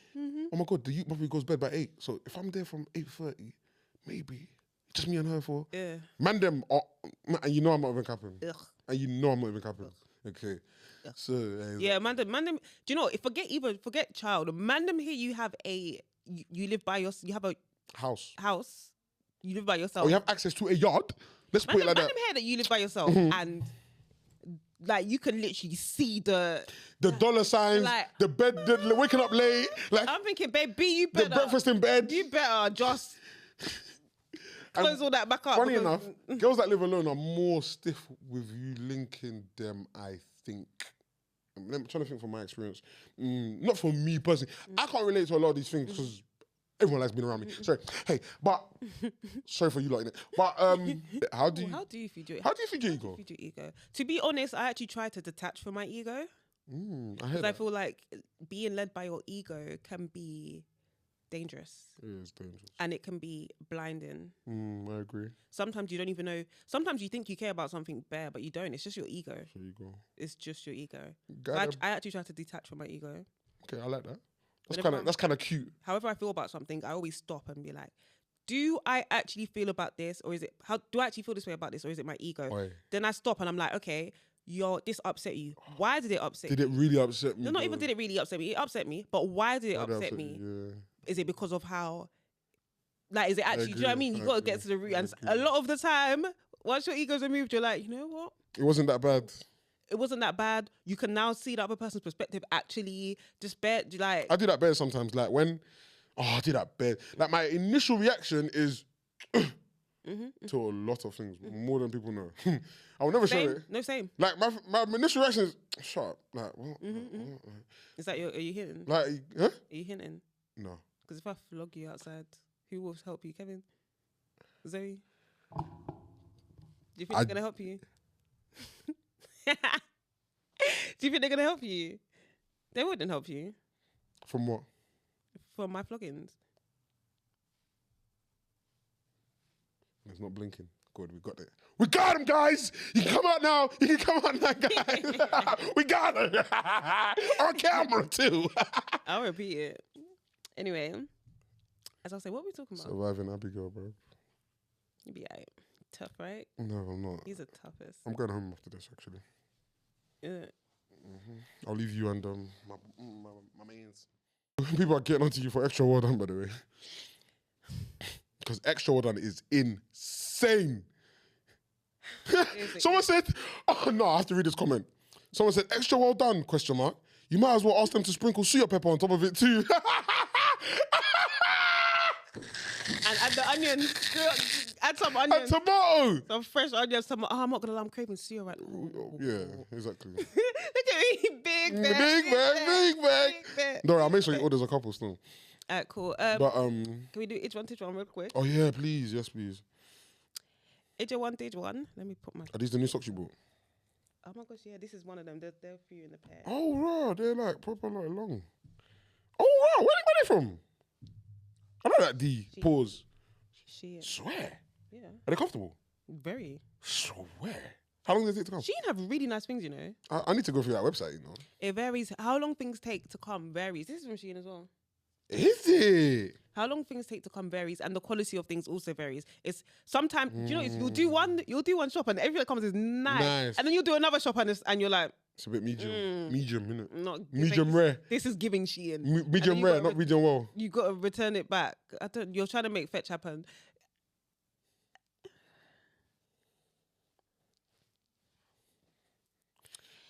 Oh my God, the youth probably goes to bed by 8. So if I'm there from 8:30, maybe just me and her for... Yeah. Man, them... and you know I'm not even capping. And you know I'm not even capping. Okay. Ugh. So... yeah, man, them... Do you know, forget child. Man, them here, you have a... You live by yourself. You have a... House. You live by yourself. Oh, you have access to a yard? Let's put it like that. Man, them here that you live by yourself and... Like, you can literally see the dollar signs, like, the bed, the waking up late. Like, I'm thinking, baby, you better... The breakfast in bed. You better just close all that back up. Funny enough, girls that live alone are more stiff with you linking them, I think. I'm trying to think from my experience. Not for me personally. I can't relate to a lot of these things because everyone likes being around me. Sorry. Hey, but... sorry for you lot, innit? But how do you feed your ego? To be honest, I actually try to detach from my ego. Because I feel like being led by your ego can be dangerous. It is dangerous. And it can be blinding. I agree. Sometimes you don't even know. Sometimes you think you care about something bare, but you don't. It's just your ego. It's just your ego. So I actually try to detach from my ego. Okay, I like that. That's kind of cute. However I feel about something, I always stop and be like, do I actually feel about this, or is it... do I actually feel this way about this, or is it my ego? Oi. Then I stop and I'm like, okay, this upset you. Why did it upset you? Did it really upset me? No, not even did it really upset me. It upset me. But why did it upset me? Yeah. Is it because of how, like, is it actually, do you know what I mean? You got to get to the root. And a lot of the time, once your ego's removed, you're like, you know what? It wasn't that bad. It wasn't that bad. You can now see the other person's perspective. Actually, just like... I do that better sometimes. Like when... Oh, I do that better. Like my initial reaction is... to a lot of things. More than people know. I will never show it. No, same. Like my initial reaction is... Shut up. Like, what? Is that are you hinting? Like, huh? Are you hinting? No. Because if I flog you outside, who will help you? Kevin? Zoe? Do you think they're going to help you? Do you think they're going to help you? They wouldn't help you. From what? From my floggings. It's not blinking. Good, we got it. We got him, guys! You can come out now! You can come out now, guys! We got him! On camera, too! I'll repeat it. Anyway, as I say, what are we talking about? Surviving Abigail, bro. You be alright. Tough, right? No, I'm not. He's the toughest. I'm going home after this, actually. Yeah. I'll leave you and my mains. People are getting onto you for extra well done, by the way. Because extra well done is insane. Someone said, oh no, I have to read this comment. Someone said, extra well done, question mark. You might as well ask them to sprinkle suya pepper on top of it too. And add the onions. Add some onions. And tomato. Some fresh onions. I'm not going to lie, I'm craving suya right now. Yeah, exactly. Look at me, big bag. Big bag. No, I'll make sure you order a couple still. Alright, cool. But can we do each one real quick? Oh yeah, please, yes, please. Each one. Let me put my... Are these the new socks you bought? Oh my gosh, yeah, this is one of them. There are a few in the pair. Oh right, they're like proper like long. Oh wow, where are they from? I know that D. She. Pause. She. Swear. Yeah. Are they comfortable? Very. Swear. How long does it take to come? Shein have really nice things, you know. I need to go through that website, you know. It varies. How long things take to come varies. This is from Shein as well. Is it? How long things take to come varies, and the quality of things also varies. It's sometimes you know you'll do one shop and everything that comes is nice, and then you'll do another shop and you're like, it's a bit medium, innit? Not medium rare. This is giving Shein. Medium rare, not medium well. You got to return it back. You're trying to make fetch happen.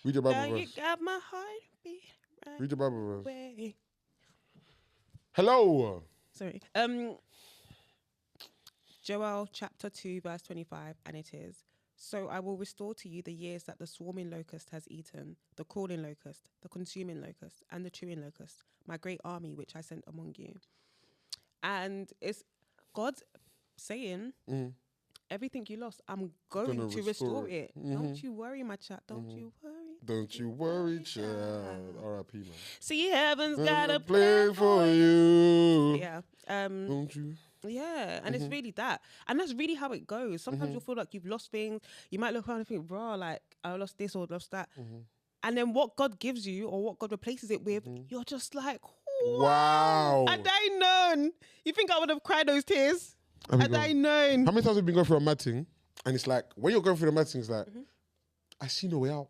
Read your Bible Now verse. you got my heart beat right. Read your Bible verse. Way. Hello. Sorry. Joel chapter 2 verse 25, and it is, so I will restore to you the years that the swarming locust has eaten, the crawling locust, the consuming locust, and the chewing locust, my great army which I sent among you. And it's God saying, everything you lost, I'm going to restore it. Don't you worry, my chat. Don't you worry. Don't you worry, child. R.I.P. man. See, heaven's got a plan for you. Yeah. Don't you? Yeah, and it's really that. And that's really how it goes. Sometimes you'll feel like you've lost things. You might look around and think, bro, like, I lost this or lost that. And then what God gives you or what God replaces it with, you're just like, wow. Had I known. You think I would have cried those tears? Had I known. How many times have you been going through a mad thing? And it's like, when you're going through the mad thing, it's like, I see no way out.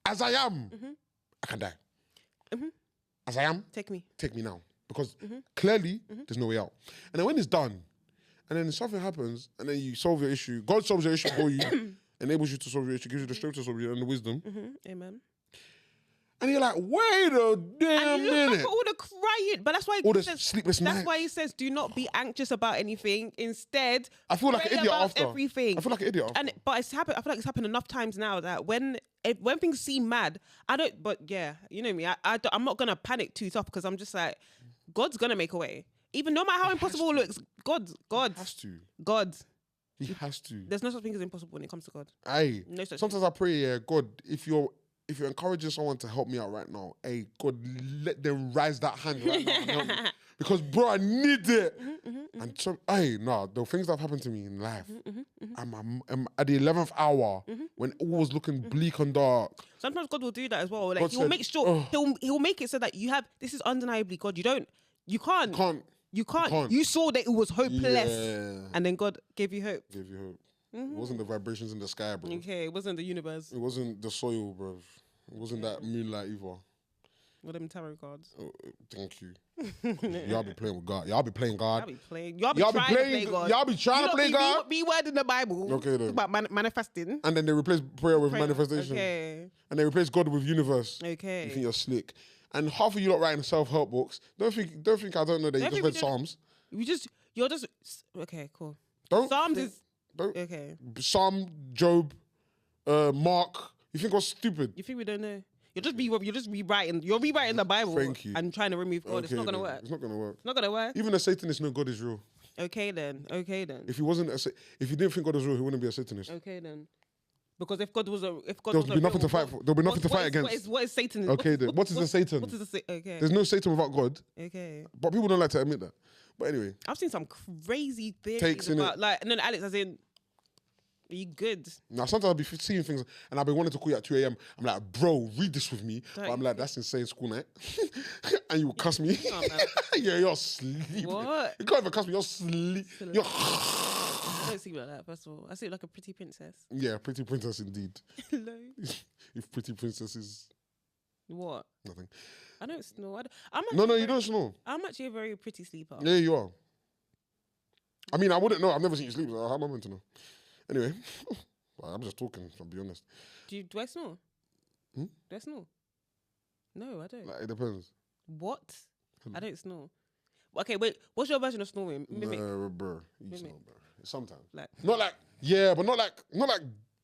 As I am, I can die. As I am, take me now. Because clearly, there's no way out. And then when it's done, and then something happens, and then you solve your issue, God solves your issue for you, enables you to solve your issue, gives you the strength to solve it and the wisdom. Amen. And you're like, wait a damn minute. All the crying, but that's why all the sleepless nights. That's why he says, do not be anxious about anything. Instead, I feel like an idiot after everything. I feel like an idiot after. But it's happened. I feel like it's happened enough times now that when things seem mad, I don't. But yeah, you know me. I'm not gonna panic too tough because I'm just like, God's gonna make a way. Even no matter how impossible it looks, God has to. God. He has to. There's no such thing as impossible when it comes to God. Aye. No such Sometimes thing. I pray, yeah, God, if you're encouraging someone to help me out right now, hey, God, let them rise that hand right now and help me. Because, bro, I need it. And so, hey, the things that have happened to me in life, I'm at the 11th hour when all was looking bleak and dark. Sometimes God will do that as well. Like, he'll make sure, he'll make it so that you have, this is undeniably God. You can't. You saw that it was hopeless. Yeah. And then God gave you hope. It wasn't the vibrations in the sky, bro. Okay, it wasn't the universe. It wasn't the soil, bro. It wasn't that moonlight either. What them tarot cards? Oh, thank you. Y'all be playing with God. Y'all be playing God. Y'all be playing. Y'all be trying to play God. Y'all be trying to play God. Be word in the Bible. Okay then. About manifesting. And then they replace prayer with manifestation. Okay. And they replace God with universe. Okay. You think you're slick. And half of you lot writing self-help books. Don't think I don't know that you just read Psalms. You're just okay, cool. Don't okay. Psalm, Job, Mark. You think we're stupid? You think we don't know? You're just rewriting. You're rewriting the Bible. Thank you. And trying to remove God. It's not gonna work. It's not gonna work. It's not gonna work. Even a Satanist knows God is real. Okay then. If he wasn't, if he didn't think God was real, he wouldn't be a Satanist. Okay then. Because if God was there would be nothing to fight for. There would be nothing to fight against. What is Satan? Okay then. What is the Satan? What is the Satan? Okay. There's no Satan without God. Okay. But people don't like to admit that. But anyway. I've seen some crazy theories Takes in about it. like, and then Alex as in, are you good? Now sometimes I'll be seeing things and I'll be wanting to call you at 2 a.m. I'm like, bro, read this with me. But I'm like, that's insane school night. And you cuss me. Yeah, you're sleeping. What? You can't even cuss me. You're sleeping. You're I don't see you like that, first of all. I see you like a pretty princess. Yeah, pretty princess indeed. Hello. If pretty princess is what? nothing. I don't snore. No, you don't snore. I'm actually a very pretty sleeper. Yeah, you are. I mean, I wouldn't know. I've never seen you sleep. So how am I meant to know? Anyway, well, I'm just talking, to be honest. Do I snore? Do I snore? No, I don't. Like, it depends. What? I don't snore. Okay, wait. What's your version of snoring? Mimic. Bro. You snore, bro. Sometimes. Like, not like, yeah, but not like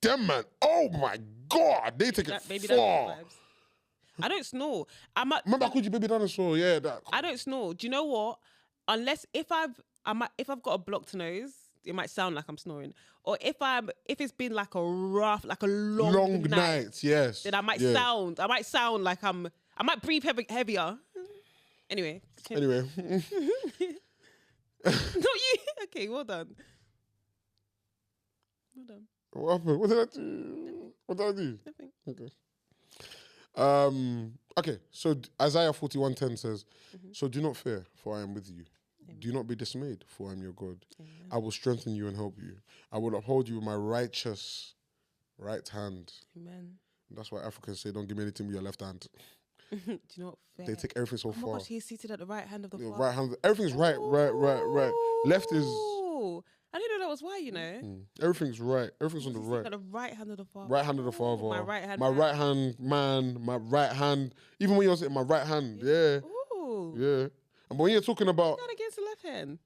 them, man. Oh my God. They take it baby far. vibes. I don't snore. Remember I called you baby dinosaur? Yeah, that. I don't snore. Do you know what? Unless if I've got a blocked nose, it might sound like I'm snoring. Or if it's been like a long night, yes. then I might sound like I might breathe heavier. Anyway. Not you. Okay, well done. What happened? What did I do? Nothing. Okay. Okay, so Isaiah 41:10 says, so do not fear, for I am with you. Amen. Do not be dismayed, for I am your God. Amen. I will strengthen you and help you. I will uphold you with my righteous right hand. Amen. That's why Africans say, don't give me anything with your left hand. Do you know what? Fair. They take everything so far. Oh my gosh, he's seated at the right hand of the Father. Right hand, everything's right. Left is... I didn't know that was why, you know. Everything's right. Everything's on the right. At the right hand of the Father. Right hand of the Father. My right hand. My right hand man. My right hand. Even when you're saying my right hand, yeah. Ooh. Yeah. And when you're talking about... Not against the left hand.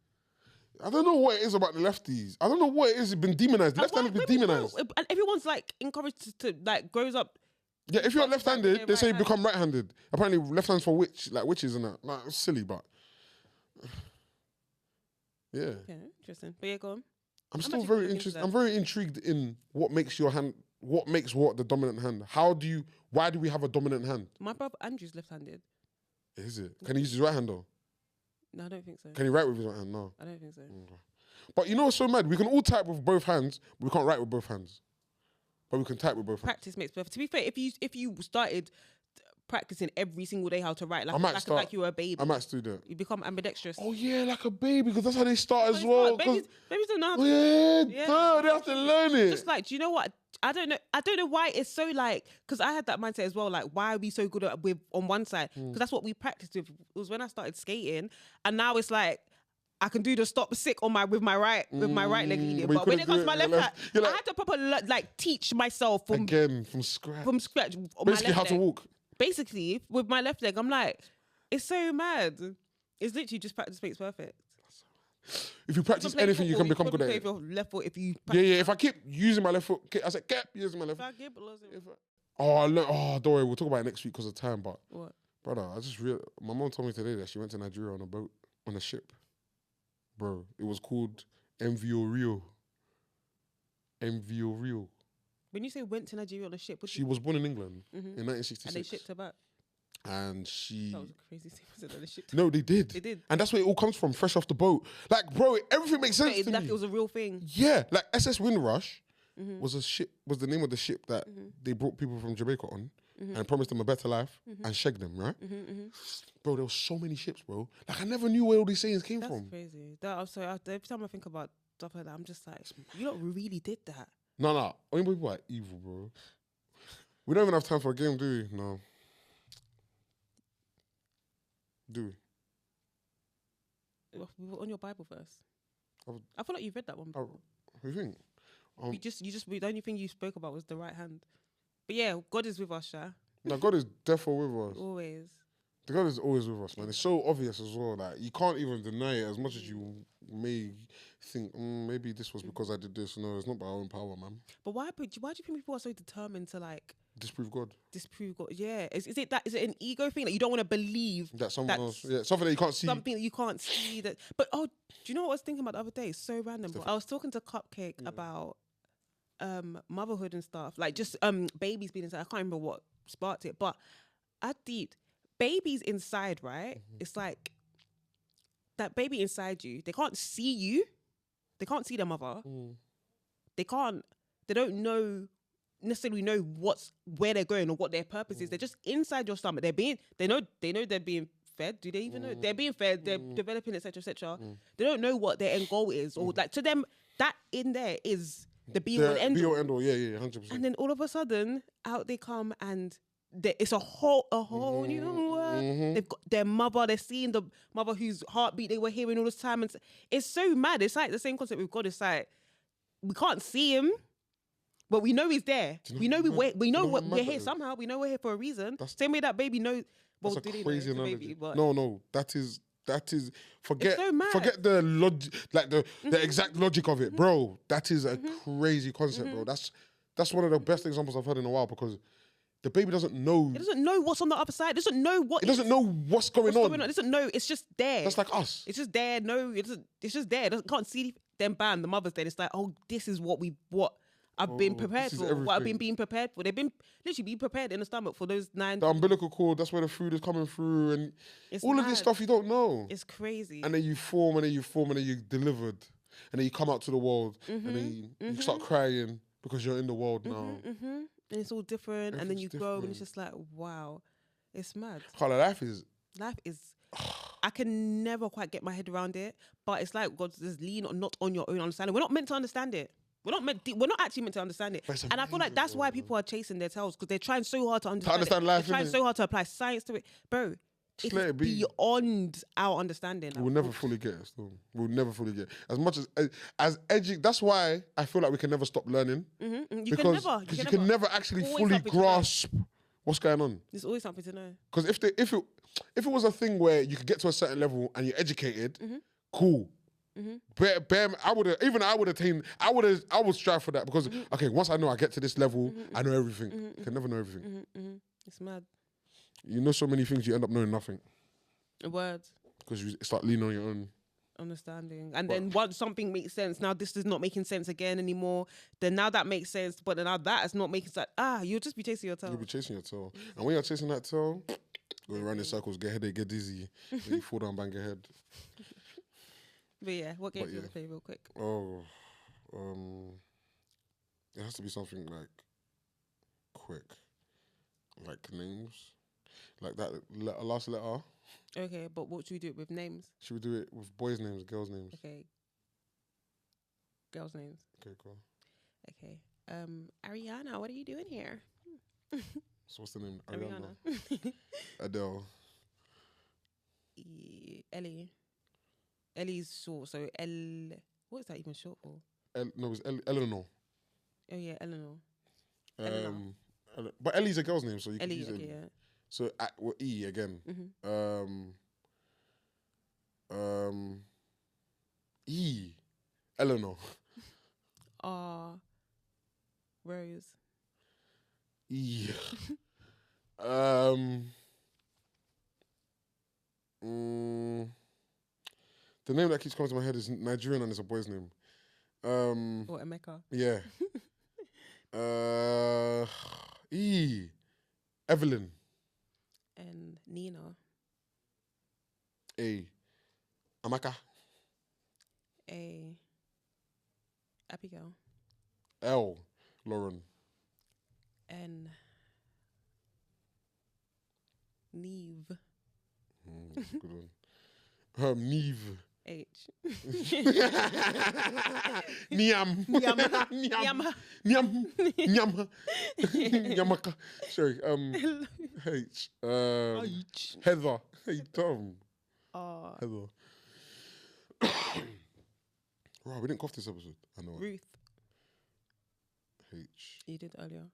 I don't know what it is about the lefties. I don't know what it is. It's been demonized. The left hand has been demonized. And everyone's like encouraged to like grows up. Yeah, if you're left-handed, they say you become right-handed. Apparently, left hand's for witches and that. Like, it's silly, but yeah. Okay, interesting. But yeah, go on. I'm still very interested. I'm very intrigued in what makes your hand. What makes what the dominant hand? Why do we have a dominant hand? My brother Andrew's left-handed. Is it? Can he use his right hand though? No, I don't think so. Can he write with his right hand? No. I don't think so. Okay. But you know what's so mad? We can all type with both hands, but we can't write with both hands. But we can type with both hands. Practice makes perfect. To be fair, if you started practicing every single day how to write, like you were a baby, I might still do that. You become ambidextrous. Oh yeah, like a baby, because that's how they start as well. Babies don't know how to. They have to learn it. Just like, do you know what? I don't know why it's so like, because I had that mindset as well. Like, why are we so good at with on one side? Because that's what we practiced with. It was when I started skating, and now it's like I can do the stop sick with my right leg eating. But when it comes to my left hand, I had to proper teach myself from scratch. From scratch. Basically, how to walk. Basically, with my left leg, I'm like, it's so mad. It's literally just practice makes perfect. If you practice anything, you can become good at it. Your left foot, if you If I keep using my left foot, I said keep using my left foot. Don't worry, we'll talk about it next week because of time. But what, brother? I just realized my mom told me today that she went to Nigeria on a boat, on a ship. Bro, it was called MVO Rio. MVO Rio. When you say went to Nigeria on a ship, she was born in England in 1966. And they shipped her back. And she... That was a crazy thing. No, they did. They did. And that's where it all comes from, fresh off the boat. Like, bro, everything makes sense to me. It was a real thing. Yeah, like SS Windrush was the name of the ship that they brought people from Jamaica on and promised them a better life and shagged them, right? Bro, there were so many ships, bro. Like, I never knew where all these sayings came from. That's crazy. Every time I think about stuff like that. I'm just like, you lot really did that. No. Only people are evil, bro. We don't even have time for a game, do we? No. Do we? We were on your Bible verse. I feel like you've read that one before. What do you think? The only thing you spoke about was the right hand. But yeah, God is with us, Sha. No, God is definitely with us. Always. The God is always with us, man. It's so obvious as well. Like, you can't even deny it as much as you may think, maybe this was because I did this. No, it's not by our own power, man. But why do you think people are so determined to like disprove God? Yeah. Is it an ego thing that you don't want to believe that someone else? Yeah, something that you can't see. Something that you can't see. But do you know what I was thinking about the other day? It's so random. I was talking to Cupcake about motherhood and stuff, like just babies being inside. I can't remember what sparked it, but I deep babies inside, right? It's like that baby inside you. They can't see you. They can't see their mother. They don't necessarily know where they're going or what their purpose is. They're just inside your stomach. They know they're being fed. Do they even know they're being fed? They're developing, etc., etc. They don't know what their end goal is, or like to them that in there is the be all and end all. Yeah, 100%. And then all of a sudden, out they come, and it's a whole new world. They've got their mother. They're seeing the mother whose heartbeat they were hearing all this time, and it's so mad. It's like the same concept with God. It's like we can't see him, but we know he's there. We know we're here somehow. We know we're here for a reason. Same way that baby knows. Well, that's did a he crazy know? analogy. Baby, but No, that is forget so mad. Forget the logic, like the exact logic of it, bro. That is a crazy concept, bro. That's one of the best examples I've heard in a while, because the baby doesn't know. It doesn't know what's on the other side. It doesn't know what. It doesn't know what's going on. It doesn't know. It's just there. That's like us. It's just there. No, it's just there. It can't see. Then bam, the mother's there. It's like, oh, this is what I've been prepared for. What I've been being prepared for. They've been literally being prepared in the stomach for those 9. The umbilical cord, that's where the food is coming through, and all of this stuff you don't know. It's crazy. And then you form, and then you're delivered, and then you come out to the world, and then you start crying because you're in the world now. And it's all different, and then you grow, and it's just like, wow, it's mad. Life is. I can never quite get my head around it, but it's like God says, lean not on your own understanding. We're not meant to understand it. We're not actually meant to understand it. And I feel like that's why people are chasing their tails, because they're trying so hard to understand life. They're trying so hard to apply science to it. Bro, it's beyond our understanding. We'll never fully get it still. We'll never fully get it. As much as that's why I feel like we can never stop learning. You can never actually fully grasp what's going on. There's always something to know. Because if it was a thing where you could get to a certain level and you're educated, cool. I would strive for that, because okay, once I know I get to this level, I know everything. You can never know everything. It's mad. You know so many things, you end up knowing nothing. Words. Because you start leaning on your own understanding. And then once something makes sense, now this is not making sense again anymore. Then now that makes sense, but then now that is not making sense. You'll just be chasing your tail. You'll be chasing your tail. And when you're chasing that tail, going around in circles, get headache, get dizzy, then you fall down, bang your head. But yeah, what game do you want to play real quick? It has to be something like quick, like names, like that last letter. Okay, but what should we do it with names? Should we do it with boys' names, girls' names? Okay. Girls' names. Okay, cool. Okay. Ariana, what are you doing here? So what's the name? Ariana. Adele. Ellie. Ellie's short, so what is that even short for? It's Eleanor. Oh yeah, Eleanor. But Ellie's a girl's name, so you Ellie, can use okay, it. yeah. So E again. E. Eleanor. Rose. E. The name that keeps coming to my head is Nigerian, and it's a boy's name. Or Emeka. Yeah. Evelyn. And Nina. A. Amaka. A. Abigail. L. Lauren. N. Neve. Good one. Neve. H. Niam. Nyam. Niam. Niam. Yamaka. Sorry. H. Heather. Hey, Tom. Heather. Wow, we didn't cough this episode. I know. Ruth. H. You did earlier.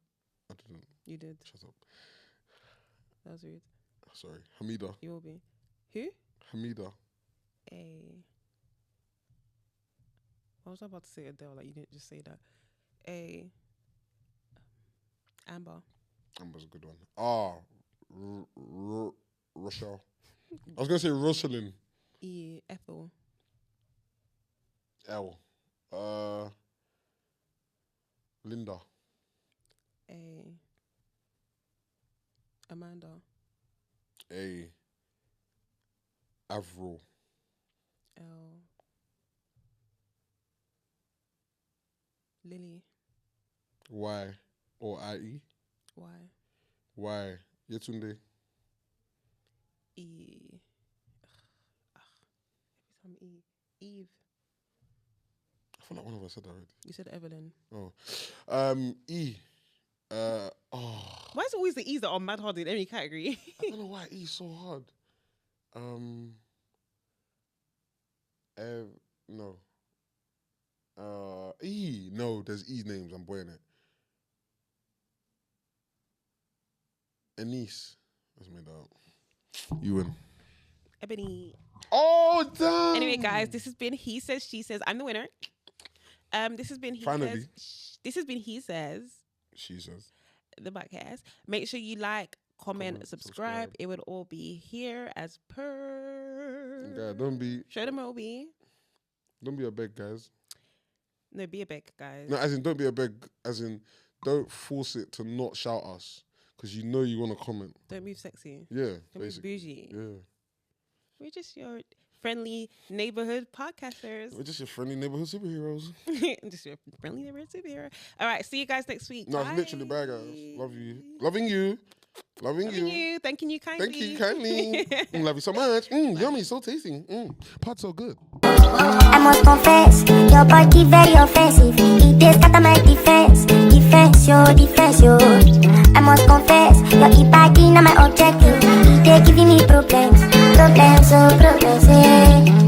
I didn't. You did. Shut up. That was rude. Sorry. Hamida. You will be. Who? Hamida. A. I was about to say Adele, like you didn't just say that. Amber. Amber's a good one. Rochelle. I was going to say Rosalind. E. Ethel. L. Linda. A. Amanda. A. Avril. L. Lily. Y. Or IE. Y. Y. Yetunde. E. Every time E. Eve. I feel like one of us said that already. You said Evelyn. Oh. E. Why is it always the E's that are mad hard in any category? I don't know why E is so hard. No. E. No, there's E names. I'm boying it. Anise. Let's make that up. You win. Ebony. Oh, damn. Anyway, guys, this has been He Says, She Says. I'm the winner. This has been He Finally. Says. This has been He Says. She says. The podcast. Make sure you like, comment, subscribe. It would all be here as per. Yeah, don't be. Show them Obi. Don't be a beg, guys. No, be a beg, guys. No, as in don't be a beg. As in don't force it to not shout us because you know you want to comment. Don't move sexy. Yeah, Don't basically. move bougie. Yeah. We're just your friendly neighborhood podcasters. We're just your friendly neighborhood superheroes. Just your friendly neighborhood superhero. All right, see you guys next week. No, Bye. it's literally bye, guys. Love you. Loving you. Loving you. Thanking you kindly. Thank you kindly. Love you so much. Yummy, so tasty. Pot so good. I must confess, your body very offensive. It is scatter my defense, defense, yo. I must confess, your body not my objective. It is giving me problems, yeah.